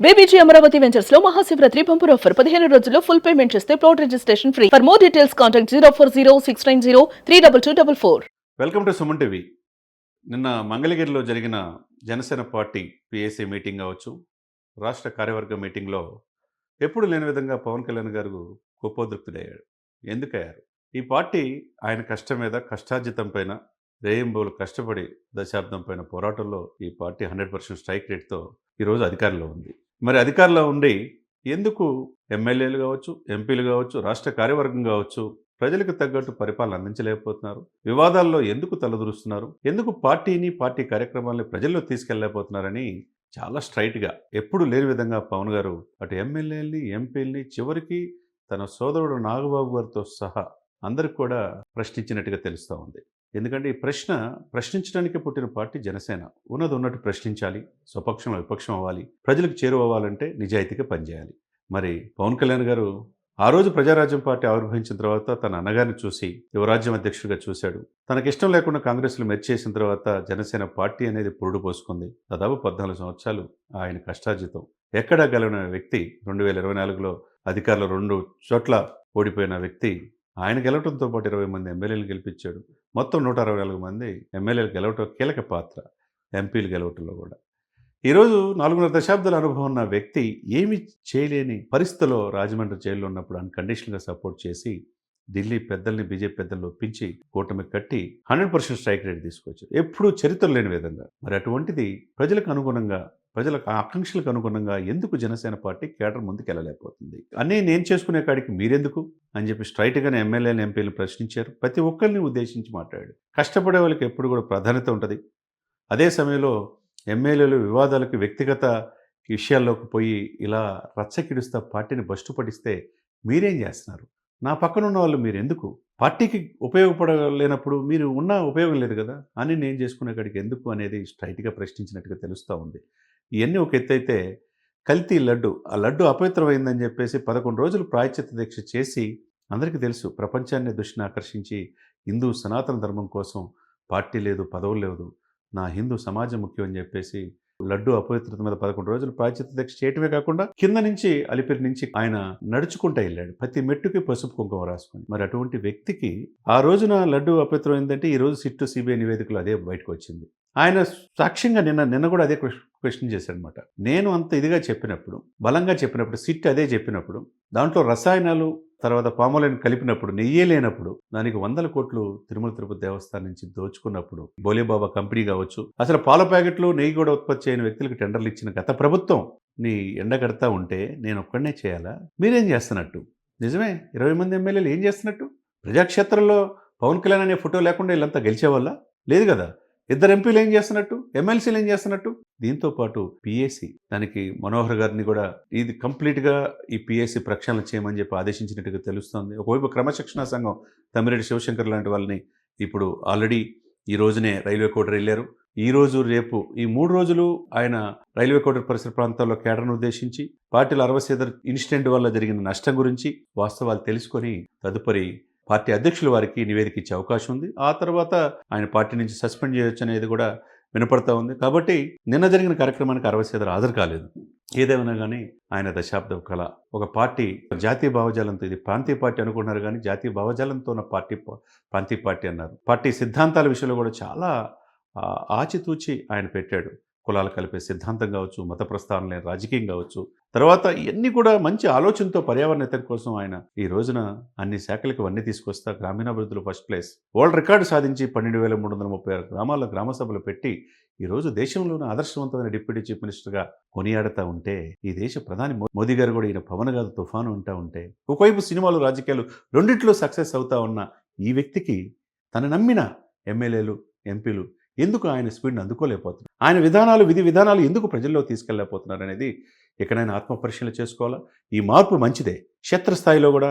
BBG Amaravati ventures లో Mahashivratri bumper offer 15 రోజుల్లో full payment చేస్తే plot registration free. For more details contact 04069032244. Welcome to Suman TV. నిన్న మంగళగిరిలో జరిగిన జనసేన పార్టీ పిఏసీ మీటింగ్ కావచ్చు, రాష్ట్ర కార్యవర్గ మీటింగ్లో ఎప్పుడు లేని విధంగా పవన్ కళ్యాణ్ గారు కోపోద్రిక్తుడయ్యాడు. ఎందుకయ్యారు? ఈ పార్టీ ఆయన కష్టం మీద, కష్టార్జితం పైన, రేయింబోలు కష్టపడి దశాబ్దం పైన పోరాటంలో ఈ పార్టీ 100% స్ట్రైక్ రేట్తో ఈరోజు అధికారంలో ఉంది. మరి అధికారంలో ఉండి ఎందుకు ఎమ్మెల్యేలు కావచ్చు, ఎంపీలు కావచ్చు, రాష్ట్ర కార్యవర్గం కావచ్చు ప్రజలకు తగ్గట్టు పరిపాలన అందించలేకపోతున్నారు? వివాదాల్లో ఎందుకు తలదూరుస్తున్నారు? ఎందుకు పార్టీని, పార్టీ కార్యక్రమాలని ప్రజల్లో తీసుకెళ్ళలేకపోతున్నారని చాలా స్ట్రైట్గా ఎప్పుడు లేని విధంగా పవన్ గారు అటు ఎమ్మెల్యేలని, ఎంపీలని, చివరికి తన సోదరుడు నాగబాబు గారితో సహా అందరికి కూడా ప్రశ్నించినట్టుగా తెలుస్తూ ఉంది. ఎందుకంటే ఈ ప్రశ్నించడానికి పుట్టిన పార్టీ జనసేన. ఉన్నది ఉన్నట్టు ప్రశ్నించాలి, స్వపక్షంలో విపక్షం అవ్వాలి, ప్రజలకు చేరువవ్వాలంటే నిజాయితీగా పనిచేయాలి. మరి పవన్ కళ్యాణ్ గారు ఆ రోజు ప్రజారాజ్యం పార్టీ ఆవిర్భవించిన తర్వాత తన అన్నగారిని చూసి యువరాజ్యం అధ్యక్షుడిగా చూశాడు. తనకిష్టం లేకుండా కాంగ్రెస్లో మెర్చేసిన తర్వాత జనసేన పార్టీ అనేది పురుడు పోసుకుంది. దాదాపు 14 సంవత్సరాలు ఆయన కష్టార్జితం ఎక్కడా గెలవని వ్యక్తి 2024లో అధికారులు 2 చోట్ల ఓడిపోయిన వ్యక్తి ఆయన గెలవడంతో పాటు 20 మంది ఎమ్మెల్యేలు గెలిపించాడు. మొత్తం 164 మంది ఎమ్మెల్యేలు గెలవటం కీలక పాత్ర, ఎంపీలు గెలవటంలో కూడా. ఈరోజు 4.5 దశాబ్దాల అనుభవం ఉన్న వ్యక్తి ఏమి చేయలేని పరిస్థితిలో రాజమండ్రి జైల్లో ఉన్నప్పుడు అన్కండిషనల్గా సపోర్ట్ చేసి ఢిల్లీ పెద్దల్ని, బీజేపీ పెద్దల్ని ఒప్పించి కూటమి కట్టి 100% స్ట్రైక్ రేట్ తీసుకొచ్చారు. ఎప్పుడూ చరిత్ర లేని విధంగా. మరి అటువంటిది ప్రజలకు అనుగుణంగా, ప్రజల ఆకాంక్షలకు అనుగుణంగా ఎందుకు జనసేన పార్టీ కేడర్ ముందుకు వెళ్ళలేకపోతుంది? అన్నీ నేను చేసుకునే కాడికి మీరెందుకు అని చెప్పి స్ట్రైట్గానే ఎమ్మెల్యేలు, ఎంపీలు ప్రశ్నించారు. ప్రతి ఒక్కరిని ఉద్దేశించి మాట్లాడాడు. కష్టపడే వాళ్ళకి ఎప్పుడు కూడా ప్రాధాన్యత ఉంటుంది. అదే సమయంలో ఎమ్మెల్యేలు వివాదాలకు, వ్యక్తిగత విషయాల్లోకి పోయి ఇలా రచ్చకిడుస్తా పార్టీని బస్టు పట్టిస్తే మీరేం చేస్తున్నారు? నా పక్కన ఉన్న వాళ్ళు మీరు ఎందుకు? పార్టీకి ఉపయోగపడలేనప్పుడు మీరు ఉన్న ఉపయోగం లేదు కదా అని నేను చేసుకునే కాడికి ఎందుకు అనేది స్ట్రైట్గా ప్రశ్నించినట్టుగా తెలుస్తూ ఉంది. ఇవన్నీ ఒక ఎత్తైతే కల్తీ లడ్డు, ఆ లడ్డు అపవిత్రమైందని చెప్పేసి 11 రోజులు ప్రాయశ్చిత్త దీక్ష చేసి, అందరికీ తెలుసు ప్రపంచాన్ని దృష్టిని ఆకర్షించి హిందూ సనాతన ధర్మం కోసం పార్టీ లేదు, పదవులు లేదు, నా హిందూ సమాజం ముఖ్యం అని చెప్పేసి లడ్డు అపవిత్రత మీద 11 రోజులు ప్రాయశ్చిత్త దీక్ష చేయటమే కాకుండా కింద నుంచి అలిపిరి నుంచి ఆయన నడుచుకుంటూ వెళ్ళాడు, ప్రతి మెట్టుకి పసుపు కుంకుమ రాసుకొని. మరి అటువంటి వ్యక్తికి ఆ రోజున లడ్డు అపవిత్రమైందంటే ఈ రోజు సిట్టు సిబిఐ నివేదికలు అదే బయటకు వచ్చింది. ఆయన సాక్ష్యంగా నిన్న కూడా అదే క్వశ్చన్ చేశాడనమాట. నేను అంత ఇదిగా చెప్పినప్పుడు, బలంగా చెప్పినప్పుడు, సిట్ అదే చెప్పినప్పుడు, దాంట్లో రసాయనాలు తర్వాత పామోలైన్ కలిపినప్పుడు, నెయ్యే లేనప్పుడు, దానికి 100 కోట్లు తిరుమల తిరుపతి దేవస్థానం నుంచి దోచుకున్నప్పుడు, బోలేబాబా కంపెనీ కావచ్చు, అసలు పాల ప్యాకెట్లు, నెయ్యి కూడా ఉత్పత్తి చేయని వ్యక్తులకు టెండర్లు ఇచ్చిన గత ప్రభుత్వం నీ ఎండగడతా ఉంటే నేను ఒక్కడనే చేయాలా? మీరేం చేస్తున్నట్టు? నిజమే, 20 మంది ఎమ్మెల్యేలు ఏం చేస్తున్నట్టు? ప్రజాక్షేత్రంలో పవన్ కళ్యాణ్ అనే ఫోటో లేకుండా వీళ్ళంతా గెలిచేవాళ్ళ? లేదు కదా. 2 ఎంపీలు ఏం చేస్తున్నట్టు? ఎమ్మెల్సీలు ఏం చేస్తున్నట్టు? దీంతో పాటు పిఏసీ, దానికి మనోహర్ గారిని కూడా ఇది కంప్లీట్గా ఈ పిఏసీ ప్రక్షాళన చేయమని చెప్పి ఆదేశించినట్టుగా తెలుస్తోంది. ఒకవైపు క్రమశిక్షణా సంఘం తమ్మిరెడ్డి శివశంకర్ లాంటి వాళ్ళని ఇప్పుడు ఆల్రెడీ ఈ రోజునే రైల్వే కోడర్ వెళ్ళారు. ఈ రోజు, రేపు ఈ 3 రోజులు ఆయన రైల్వే కోడర్ పరిసర ప్రాంతాల్లో కేడర్ను ఉద్దేశించి పార్టీల 60 ఇన్సిడెంట్ వల్ల జరిగిన నష్టం గురించి వాస్తవాలు తెలుసుకొని తదుపరి పార్టీ అధ్యక్షుల వారికి నివేదిక ఇచ్చే అవకాశం ఉంది. ఆ తర్వాత ఆయన పార్టీ నుంచి సస్పెండ్ చేయొచ్చు అనేది కూడా వినపడతా ఉంది. కాబట్టి నిన్న జరిగిన కార్యక్రమానికి 60 హాజరు కాలేదు. ఏదేమైనా కానీ ఆయన దశాబ్దం కళ, ఒక పార్టీ జాతీయ భావజాలంతో, ఇది ప్రాంతీయ పార్టీ అనుకుంటున్నారు కానీ జాతీయ భావజాలంతో ఉన్న పార్టీ ప్రాంతీయ పార్టీ అన్నారు. పార్టీ సిద్ధాంతాల విషయంలో కూడా చాలా ఆచితూచి ఆయన పెట్టాడు. కులాలు కలిపే సిద్ధాంతం కావచ్చు, మత ప్రస్థానం లేని రాజకీయం కావచ్చు, తర్వాత ఇవన్నీ కూడా మంచి ఆలోచనతో పర్యావరణ హితం కోసం ఆయన ఈ రోజున అన్ని శాఖలకు అన్నీ తీసుకొస్తా గ్రామీణాభివృద్ధిలో ఫస్ట్ ప్లేస్, వరల్డ్ రికార్డు సాధించి 12,336 గ్రామాల్లో గ్రామ సభలు పెట్టి ఈరోజు దేశంలోనే ఆదర్శవంతమైన డిప్యూటీ చీఫ్ మినిస్టర్గా కొనియాడుతూ ఉంటే, ఈ దేశ ప్రధాని మోదీ గారు కూడా ఈయన పవన్ గారు తుఫాను ఉంటా ఉంటే, ఒకవైపు సినిమాలు, రాజకీయాలు రెండిట్లో సక్సెస్ అవుతా ఉన్న ఈ వ్యక్తికి తన నమ్మిన ఎమ్మెల్యేలు, ఎంపీలు ఎందుకు ఆయన స్పీడ్ని అందుకోలేకపోతున్నారు? ఆయన విధానాలు, విధి విధానాలు ఎందుకు ప్రజల్లో తీసుకెళ్ళలేకపోతున్నారు అనేది ఎక్కడైనా ఆత్మపరిశీలన చేసుకోవాలా. ఈ మార్పు మంచిదే, క్షేత్రస్థాయిలో కూడా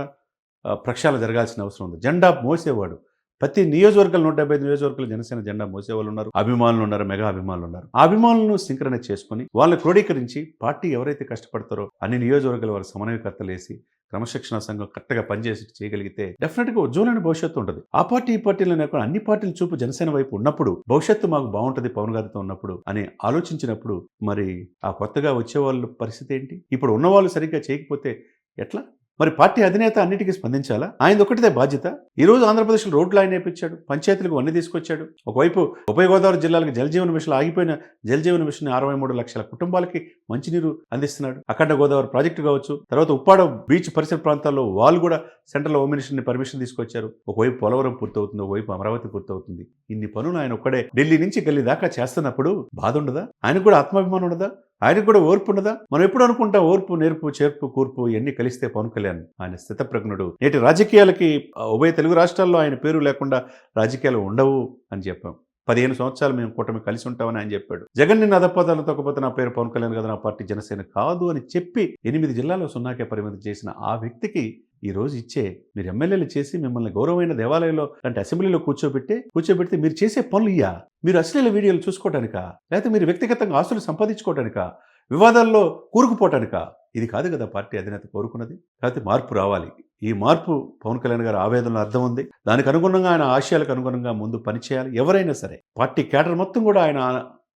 ప్రక్షాళన జరగాల్సిన అవసరం ఉంది. జెండా మోసేవాడు ప్రతి నియోజకవర్గాలు 175 నియోజకవర్గాలు జనసేన జెండా మోసేవాళ్ళు ఉన్నారు, అభిమానులు ఉన్నారు, మెగా అభిమానులు ఉన్నారు. ఆ అభిమానులను సింక్రనైజ్ చేసుకుని వాళ్ళని క్రోడీకరించి పార్టీ ఎవరైతే కష్టపడతారో అన్ని నియోజకవర్గాల వారి సమన్వయకర్తలు వేసి క్రమశిక్షణ సంఘం కరెక్ట్గా పనిచేసి చేయగలిగితే డెఫినెట్గా ఉజ్వలమైన భవిష్యత్తు ఉంటుంది. ఆ పార్టీ ఈ పార్టీలో లేకుండా అన్ని పార్టీల చూపు జనసేన వైపు ఉన్నప్పుడు భవిష్యత్తు మాకు బాగుంటుంది పవన్ గారితో ఉన్నప్పుడు అని ఆలోచించినప్పుడు మరి ఆ కొత్తగా వచ్చే వాళ్ళ పరిస్థితి ఏంటి? ఇప్పుడు ఉన్నవాళ్ళు సరిగ్గా చేయకపోతే ఎట్లా? మరి పార్టీ అధినేత అన్నిటికీ స్పందించాలా? ఆయన ఒకటిదే బాధ్యత. ఈ రోజు ఆంధ్రప్రదేశ్లో రోడ్లు ఆయన వేయించాడు, పంచాయతీలకు అన్ని తీసుకొచ్చాడు. ఒకవైపు ఉభయ గోదావరి జిల్లాలకు జలజీవన మిషన్ ఆగిపోయిన జలజీవన మిషన్ 63 లక్షల కుటుంబాలకి మంచినీరు అందిస్తున్నాడు. అఖండ గోదావరి ప్రాజెక్టు కావచ్చు, తర్వాత ఉప్పాడ బీచ్ పరిసర ప్రాంతాల్లో వాళ్ళు కూడా సెంట్రల్ హోమ్ మినిస్టర్ని పర్మిషన్ తీసుకొచ్చారు. ఒకవైపు పోలవరం పూర్తవుతుంది, ఒకవైపు అమరావతి పూర్తవుతుంది. ఇన్ని పనులు ఆయన ఒక్కడే ఢిల్లీ నుంచి గల్లీ దాకా చేస్తున్నప్పుడు బాధ ఉండదా? ఆయనకు కూడా ఆత్మాభిమానం ఉండదా? ఆయనకు కూడా ఓర్పు ఉండదా? మనం ఎప్పుడు అనుకుంటా ఓర్పు, నేర్పు, చేర్పు, కూర్పు ఇవన్నీ కలిస్తే పవన్ కళ్యాణ్ ఆయన స్థితప్రజ్ఞుడు. నేటి రాజకీయాలకి ఉభయ తెలుగు రాష్ట్రాల్లో ఆయన పేరు లేకుండా రాజకీయాలు ఉండవు అని చెప్పాం. 15 సంవత్సరాలు మేము కూటమి కలిసి ఉంటామని ఆయన చెప్పాడు. జగన్ నిన్న అదపదాలు తొక్కపోతే నా పేరు పవన్ కళ్యాణ్ కదా, నా పార్టీ జనసేన కాదు అని చెప్పి 8 జిల్లాల్లో సున్నాకే పరిమితం చేసిన ఆ వ్యక్తికి ఈ రోజు ఇచ్చే మీరు ఎమ్మెల్యేలు చేసి మిమ్మల్ని గౌరవమైన దేవాలయంలో అంటే అసెంబ్లీలో కూర్చోబెడితే మీరు చేసే పనులు ఇయ్యా? మీరు అశ్లీల వీడియోలు చూసుకోవడానికా? లేకపోతే మీరు వ్యక్తిగతంగా ఆస్తులు సంపాదించుకోవడానికా? వివాదాల్లో కూరుకుపోవటానికా? ఇది కాదు కదా పార్టీ అధినేత కోరుకున్నది. కాబట్టి మార్పు రావాలి. ఈ మార్పు పవన్ కళ్యాణ్ గారి ఆవేదనలో అర్థం ఉంది. దానికి అనుగుణంగా ఆయన ఆశయాలకు అనుగుణంగా ముందు పనిచేయాలి. ఎవరైనా సరే పార్టీ క్యాడర్ మొత్తం కూడా ఆయన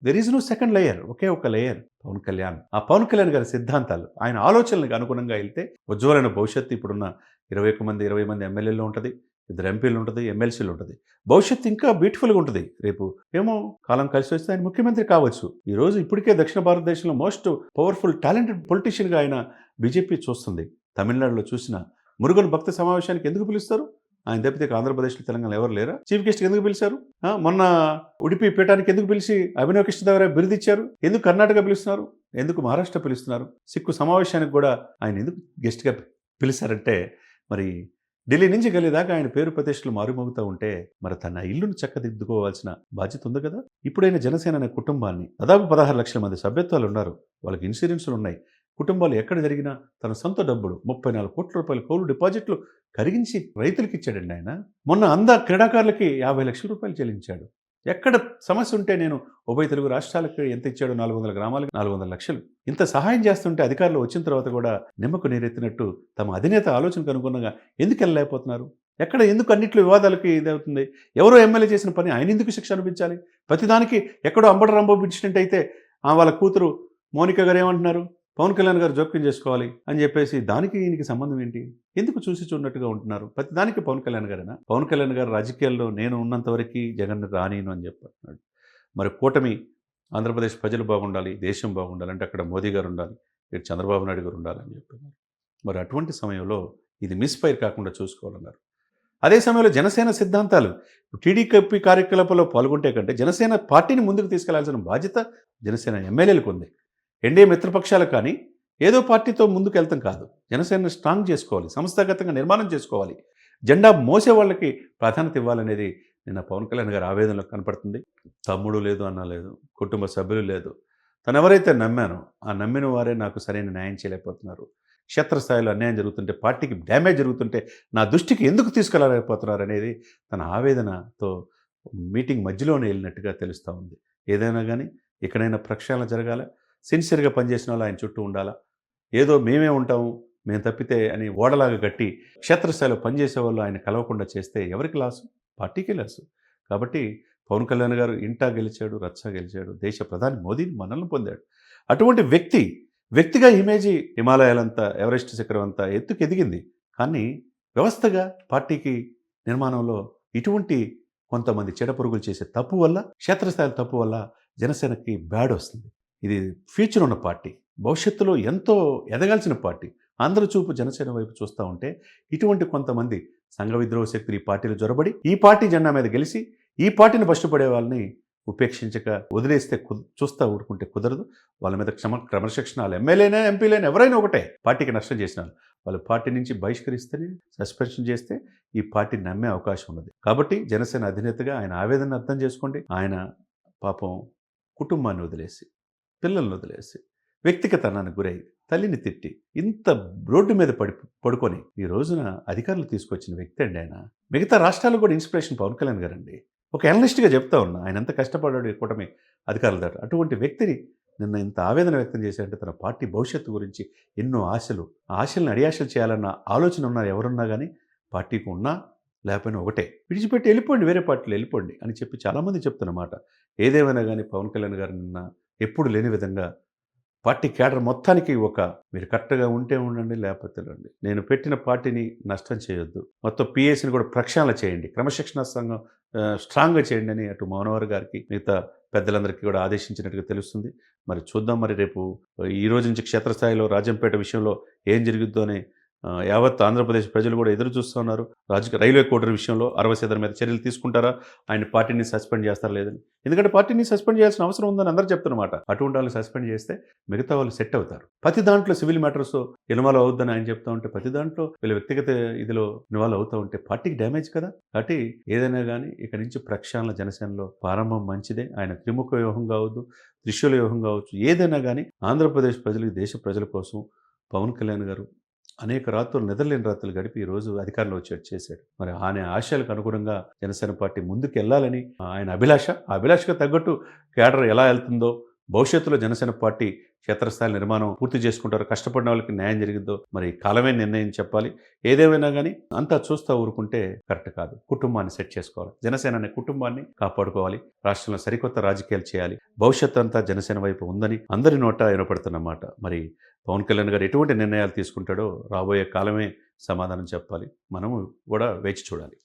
there is no second layer, ఒకే ఒక లేయర్ పవన్ కళ్యాణ్. ఆ పవన్ కళ్యాణ్ గారి సిద్ధాంతాలు ఆయన ఆలోచనలకు అనుగుణంగా వెళ్తే ఉజ్వలమైన భవిష్యత్తు ఇప్పుడున్న 20 మంది ఎమ్మెల్యేలు ఉంటుంది, 2 ఎంపీలు ఉంటుంది, ఎమ్మెల్సీలు ఉంటుంది. భవిష్యత్తు ఇంకా బ్యూటిఫుల్గా ఉంటుంది. రేపు ఏమో కాలం కలిసి వస్తే ఆయన ముఖ్యమంత్రి కావచ్చు. ఈ రోజు ఇప్పటికే దక్షిణ భారతదేశంలో మోస్ట్ పవర్ఫుల్ టాలెంటెడ్ పొలిటీషియన్గా ఆయన బీజేపీ చూస్తుంది. తమిళనాడులో చూసిన మురుగన్ భక్త సమావేశానికి ఎందుకు పిలుస్తారు? ఆయన తప్పితే ఆంధ్రప్రదేశ్లో తెలంగాణ ఎవరు లేరా? చీఫ్ గెస్ట్ ఎందుకు పిలిచారు? మొన్న ఉడిపి పీఠానికి ఎందుకు పిలిచి అభినవ్ కృష్ణదేవరాయ బిరుదు ఇచ్చారు? ఎందుకు కర్ణాటక పిలుస్తున్నారు? ఎందుకు మహారాష్ట్ర పిలుస్తున్నారు? సిక్కు సమావేశానికి కూడా ఆయన ఎందుకు గెస్ట్గా పిలిచారంటే మరి ఢిల్లీ నుంచి గల్లీదాకా ఆయన పేరు ప్రతిష్టలు మారుమోగుతూ ఉంటే మరి తన ఇల్లును చక్కదిద్దుకోవాల్సిన బాధ్యత ఉంది కదా. ఇప్పుడైన జనసేన అనే కుటుంబాన్ని దాదాపు 16 లక్షల మంది సభ్యత్వాలు ఉన్నారు. వాళ్ళకి ఇన్సూరెన్సులు ఉన్నాయి. కుటుంబాలు ఎక్కడ జరిగినా తన సొంత డబ్బులు 34 కోట్ల రూపాయల కౌలు డిపాజిట్లు కరిగించి రైతులకు ఇచ్చాడండి ఆయన. మొన్న క్రీడాకారులకి 50 లక్షల రూపాయలు చెల్లించాడు. ఎక్కడ సమస్య ఉంటే నేను ఉభయ తెలుగు రాష్ట్రాలకు ఎంత ఇచ్చాడు? 400 గ్రామాలకు 400 లక్షలు. ఇంత సహాయం చేస్తుంటే అధికారులు వచ్చిన తర్వాత కూడా నిమ్మకు నీరెత్తినట్టు తమ అధినేత ఆలోచనకు అనుగుణంగా ఎందుకు వెళ్ళలేకపోతున్నారు? ఎందుకు అన్నింటిలో వివాదాలకి ఇదవుతుంది? ఎవరో ఎమ్మెల్యే చేసిన పని ఆయన ఎందుకు శిక్ష అనిపించాలి? ప్రతిదానికి ఎక్కడో అంబటి రాంబాబు ఇన్సిడెంట్ అయితే వాళ్ళ కూతురు మౌనిక గారు ఏమంటున్నారు? పవన్ కళ్యాణ్ గారు జోక్యం చేసుకోవాలి అని చెప్పేసి దానికి ఈయనకి సంబంధం ఏంటి? ఎందుకు చూసి చూడనట్టుగా ఉంటున్నారు? ప్రతిదానికి పవన్ కళ్యాణ్ గారేనా? పవన్ కళ్యాణ్ గారు రాజకీయాల్లో నేను ఉన్నంతవరకు జగన్ రానిను అని చెప్పంటున్నాడు. మరి కూటమి ఆంధ్రప్రదేశ్ ప్రజలు బాగుండాలి, దేశం బాగుండాలి అంటే అక్కడ మోదీ గారు ఉండాలి, ఇటు చంద్రబాబు నాయుడు గారు ఉండాలని చెప్తున్నారు. మరి అటువంటి సమయంలో ఇది మిస్ఫైర్ కాకుండా చూసుకోవాలన్నారు. అదే సమయంలో జనసేన సిద్ధాంతాలు టీడీపీ కార్యకలాపాల్లో పాల్గొంటే కంటే జనసేన పార్టీని ముందుకు తీసుకెళ్లాల్సిన బాధ్యత జనసేన ఎమ్మెల్యేలకు ఉంది. ఎన్డీఏ మిత్రపక్షాలకు కానీ ఏదో పార్టీతో ముందుకు వెళ్తాం కాదు. జనసేనను స్ట్రాంగ్ చేసుకోవాలి, సంస్థాగతంగా నిర్మాణం చేసుకోవాలి, జెండా మోసే వాళ్ళకి ప్రాధాన్యత ఇవ్వాలనేది నిన్న పవన్ కళ్యాణ్ గారి ఆవేదనలో కనపడుతుంది. తమ్ముడు లేదు, అన్న లేదు, కుటుంబ సభ్యులు లేదు. తను ఎవరైతే నమ్మానో ఆ నమ్మిన వారే నాకు సరైన న్యాయం చేయలేకపోతున్నారు. క్షేత్రస్థాయిలో అన్యాయం జరుగుతుంటే, పార్టీకి డ్యామేజ్ జరుగుతుంటే నా దృష్టికి ఎందుకు తీసుకెళ్ళలేకపోతున్నారు అనేది తన ఆవేదనతో మీటింగ్ మధ్యలోనే వెళ్ళినట్టుగా తెలుస్తూ ఉంది. ఏదైనా కానీ ఎక్కడైనా ప్రక్షాళన జరగాల, సిన్సియర్గా పనిచేసిన వాళ్ళు ఆయన చుట్టూ ఉండాలా. ఏదో మేమే ఉంటాము, మేము తప్పితే అని ఓడలాగా గట్టి క్షేత్రస్థాయిలో పనిచేసే వాళ్ళు ఆయన కలవకుండా చేస్తే ఎవరికి లాసు? పార్టీకే లాసు. కాబట్టి పవన్ కళ్యాణ్ గారు ఇంటా గెలిచాడు, రచ్చా గెలిచాడు, దేశ ప్రధాని మోదీని మనల్ని పొందాడు. అటువంటి వ్యక్తిగా ఇమేజీ హిమాలయాలంతా, ఎవరెస్ట్ శిఖరం అంతా ఎత్తుకు ఎదిగింది. కానీ వ్యవస్థగా పార్టీకి నిర్మాణంలో ఇటువంటి కొంతమంది చెడపురుగులు చేసే తప్పు వల్ల, క్షేత్రస్థాయిల తప్పు వల్ల జనసేనకి బ్యాడ్ వస్తుంది. ఇది ఫ్యూచర్ ఉన్న పార్టీ, భవిష్యత్తులో ఎంతో ఎదగాల్సిన పార్టీ. అందరూ చూపు జనసేన వైపు చూస్తూ ఉంటే ఇటువంటి కొంతమంది సంఘ విద్రోహ శక్తులు ఈ పార్టీలు జొరబడి ఈ పార్టీ జెండా మీద గెలిచి ఈ పార్టీని బస్టుపడే వాళ్ళని ఉపేక్షించక వదిలేస్తే చూస్తూ ఊరుకుంటే కుదరదు. వాళ్ళ మీద క్రమశిక్షణాలు ఎమ్మెల్యేనా ఎంపీలైనా ఎవరైనా ఒకటే. పార్టీకి నష్టం చేసిన వాళ్ళు పార్టీ నుంచి బహిష్కరిస్తేనే, సస్పెన్షన్ చేస్తే ఈ పార్టీని నమ్మే అవకాశం ఉన్నది. కాబట్టి జనసేన అధినేతగా ఆయన ఆవేదన అర్థం చేసుకోండి. ఆయన పాపం కుటుంబాన్ని వదిలేసి, పిల్లల్ని వదిలేసి, వ్యక్తిగతనానికి గురై తల్లిని తిట్టి ఇంత రోడ్డు మీద పడుకొని ఈ రోజున అధికారులు తీసుకొచ్చిన వ్యక్తి అండి ఆయన. మిగతా రాష్ట్రాలు కూడా ఇన్స్పిరేషన్ పవన్ కళ్యాణ్ గారండి. ఒక అనలిస్ట్గా చెప్తా ఉన్నా, ఆయన ఎంత కష్టపడ్డాడు ఈ కూటమి అధికారుల దాట. అటువంటి వ్యక్తిని నిన్న ఇంత ఆవేదన వ్యక్తం చేశారంటే తన పార్టీ భవిష్యత్తు గురించి ఎన్నో ఆశలు, ఆ ఆశల్ని అడియాశలు చేయాలన్న ఆలోచన ఉన్నారు ఎవరున్నా కానీ పార్టీకి ఉన్నా లేకపోయినా ఒకటే. విడిచిపెట్టి వెళ్ళిపోండి, వేరే పార్టీలో వెళ్ళిపోండి అని చెప్పి చాలామంది చెప్తున్నమాట. ఏదేమైనా కానీ పవన్ కళ్యాణ్ గారు నిన్న ఎప్పుడు లేని విధంగా పార్టీ క్యాడర్ మొత్తానికి మీరు కరెక్ట్‌గా ఉంటే ఉండండి, లేకపోతే రండి. నేను పెట్టిన పార్టీని నష్టం చేయొద్దు. మొత్తం పీఏసీని కూడా ప్రక్షాళన చేయండి. క్రమశిక్షణా సంఘం స్ట్రాంగ్‌గా చేయండి అని అటు మౌనవర్ గారికి, మిగతా పెద్దలందరికీ కూడా ఆదేశించినట్టుగా తెలుస్తుంది. మరి చూద్దాం మరి రేపు ఈ రోజు నుంచి క్షేత్రస్థాయిలో రాజంపేట విషయంలో ఏం జరుగుద్దో అని యావత్ ఆంధ్రప్రదేశ్ ప్రజలు కూడా ఎదురు చూస్తున్నారు. రైల్వే కోడర్ విషయంలో 60% మీద చర్యలు తీసుకుంటారా? ఆయన పార్టీని సస్పెండ్ చేస్తారా లేదని. ఎందుకంటే పార్టీని సస్పెండ్ చేయాల్సిన అవసరం ఉందని అందరూ చెప్తున్నమాట. అటువంటి వాళ్ళని సస్పెండ్ చేస్తే మిగతా వాళ్ళు సెట్ అవుతారు. ప్రతి దాంట్లో సివిల్ మ్యాటర్స్ ఇన్వాల్వ్ అవుద్దని ఆయన చెప్తా ఉంటే, ప్రతి దాంట్లో వీళ్ళ వ్యక్తిగత ఇదిలో ఇన్వాల్వ్ అవుతూ ఉంటే పార్టీకి డ్యామేజ్ కదా. కాబట్టి ఏదైనా కానీ ఇక నుంచి ప్రక్షాళన జనసేనలో ప్రారంభం మంచిదే. ఆయన త్రిముఖ వ్యూహం కావద్దు, త్రిశూల వ్యూహం కావచ్చు, ఏదైనా కానీ ఆంధ్రప్రదేశ్ ప్రజలు, దేశ ప్రజల కోసం పవన్ కళ్యాణ్ గారు అనేక రాత్రులు నిద్రలేని రాత్రులు గడిపి ఈరోజు అధికారంలో వచ్చేట్టు చేశాడు. మరి ఆయన ఆశయాలకు అనుగుణంగా జనసేన పార్టీ ముందుకు వెళ్ళాలని ఆయన అభిలాష. ఆ అభిలాషకు తగ్గట్టు కేడర్ ఎలా వెళ్తుందో, భవిష్యత్తులో జనసేన పార్టీ క్షేత్రస్థాయి నిర్మాణం పూర్తి చేసుకుంటారో, కష్టపడిన వాళ్ళకి న్యాయం జరిగిద్దో మరి కాలమే నిర్ణయం చెప్పాలి. ఏదేమైనా కానీ అంతా చూస్తూ ఊరుకుంటే కరెక్ట్ కాదు. కుటుంబాన్ని సెట్ చేసుకోవాలి. జనసేన అనే కుటుంబాన్ని కాపాడుకోవాలి. రాష్ట్రంలో సరికొత్త రాజకీయాలు చేయాలి. భవిష్యత్తు అంతా జనసేన వైపు ఉందని అందరి నోట వినపడుతున్నమాట. మరి పవన్ కళ్యాణ్ గారు ఎటువంటి నిర్ణయాలు తీసుకుంటాడో రాబోయే కాలమే సమాధానం చెప్పాలి. మనము కూడా వేచి చూడాలి.